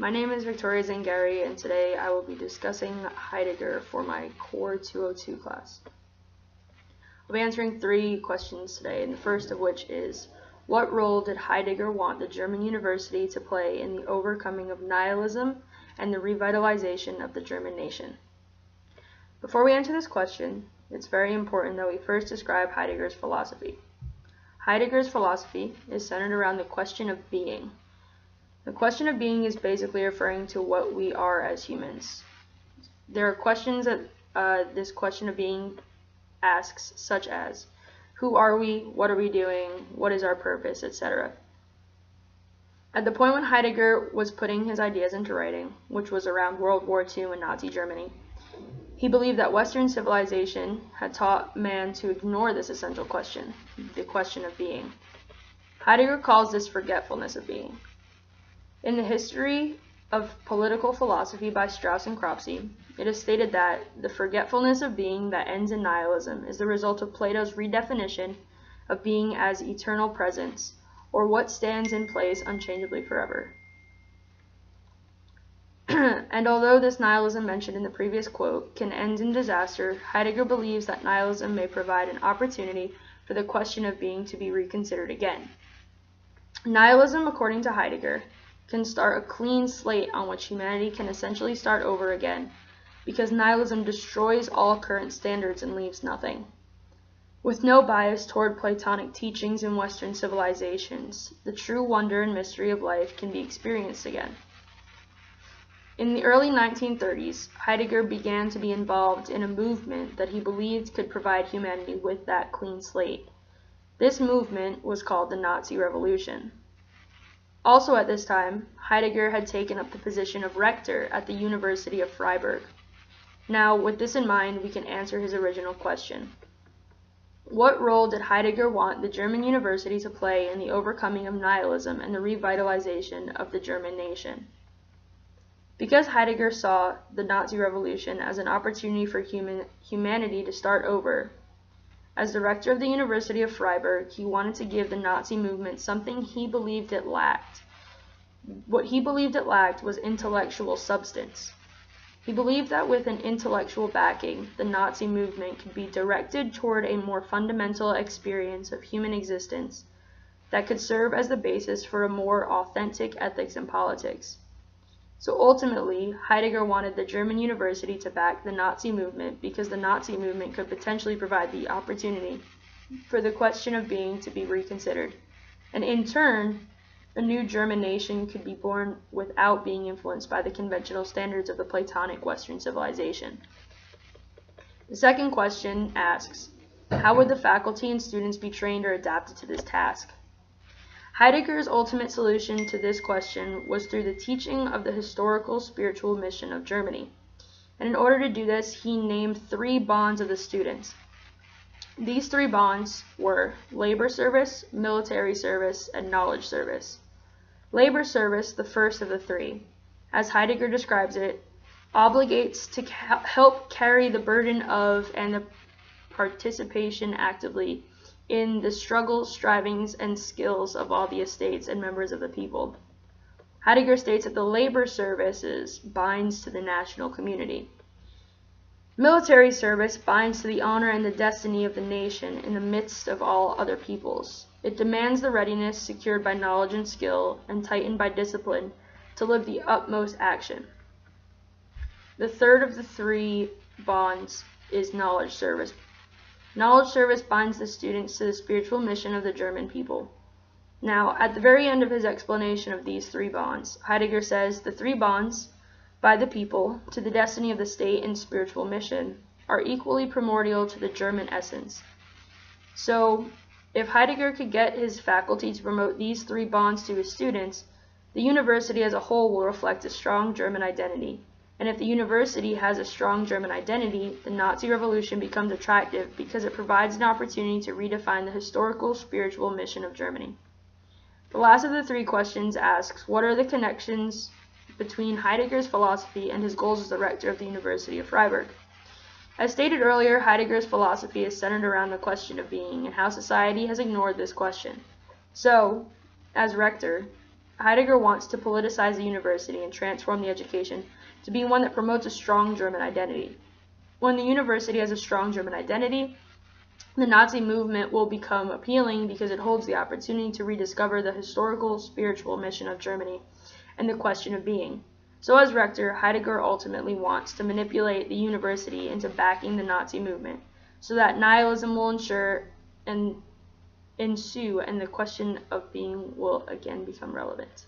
My name is Victoria Zangari, and today I will be discussing Heidegger for my Core 202 class. I'll be answering 3 questions today, and the first of which is, what role did Heidegger want the German university to play in the overcoming of nihilism and the revitalization of the German nation? Before we answer this question, it's very important that we first describe Heidegger's philosophy. Heidegger's philosophy is centered around the question of being. The question of being is basically referring to what we are as humans. There are questions that this question of being asks, such as, who are we, what are we doing, what is our purpose, etc. At the point when Heidegger was putting his ideas into writing, which was around World War II and Nazi Germany, he believed that Western civilization had taught man to ignore this essential question, the question of being. Heidegger calls this forgetfulness of being. In the History of Political Philosophy by Strauss and Cropsey, it is stated that the forgetfulness of being that ends in nihilism is the result of Plato's redefinition of being as eternal presence, or what stands in place unchangeably forever. And although this nihilism mentioned in the previous quote can end in disaster, Heidegger believes that nihilism may provide an opportunity for the question of being to be reconsidered again. Nihilism, according to Heidegger, can start a clean slate on which humanity can essentially start over again, because nihilism destroys all current standards and leaves nothing. With no bias toward Platonic teachings in Western civilizations, the true wonder and mystery of life can be experienced again. In the early 1930s, Heidegger began to be involved in a movement that he believed could provide humanity with that clean slate. This movement was called the Nazi Revolution. Also at this time, Heidegger had taken up the position of rector at the University of Freiburg. Now, with this in mind, we can answer his original question. What role did Heidegger want the German university to play in the overcoming of nihilism and the revitalization of the German nation? Because Heidegger saw the Nazi Revolution as an opportunity for humanity to start over, as director of the University of Freiburg, he wanted to give the Nazi movement something he believed it lacked. What he believed it lacked was intellectual substance. He believed that with an intellectual backing, the Nazi movement could be directed toward a more fundamental experience of human existence that could serve as the basis for a more authentic ethics and politics. So ultimately, Heidegger wanted the German university to back the Nazi movement because the Nazi movement could potentially provide the opportunity for the question of being to be reconsidered. And in turn, a new German nation could be born without being influenced by the conventional standards of the Platonic Western civilization. The second question asks, how would the faculty and students be trained or adapted to this task? Heidegger's ultimate solution to this question was through the teaching of the historical spiritual mission of Germany. And in order to do this, he named 3 bonds of the students. These 3 bonds were labor service, military service, and knowledge service. Labor service, the first of the 3, as Heidegger describes it, obligates to help carry the burden of and the participation actively in the struggles, strivings, and skills of all the estates and members of the people. Heidegger states that the labor services binds to the national community. Military service binds to the honor and the destiny of the nation in the midst of all other peoples. It demands the readiness secured by knowledge and skill and tightened by discipline to live the utmost action. The third of the 3 bonds is knowledge service. Knowledge service binds the students to the spiritual mission of the German people. Now, at the very end of his explanation of these 3 bonds, Heidegger says the 3 bonds by the people to the destiny of the state and spiritual mission are equally primordial to the German essence. So, if Heidegger could get his faculty to promote these 3 bonds to his students, the university as a whole will reflect a strong German identity. And if the university has a strong German identity, the Nazi Revolution becomes attractive because it provides an opportunity to redefine the historical spiritual mission of Germany. The last of the 3 questions asks, what are the connections between Heidegger's philosophy and his goals as the rector of the University of Freiburg? As stated earlier, Heidegger's philosophy is centered around the question of being and how society has ignored this question. So, as rector, Heidegger wants to politicize the university and transform the education to be one that promotes a strong German identity. When the university has a strong German identity, the Nazi movement will become appealing because it holds the opportunity to rediscover the historical, spiritual mission of Germany and the question of being. So as rector, Heidegger ultimately wants to manipulate the university into backing the Nazi movement, so that nihilism will ensue and the question of being will again become relevant.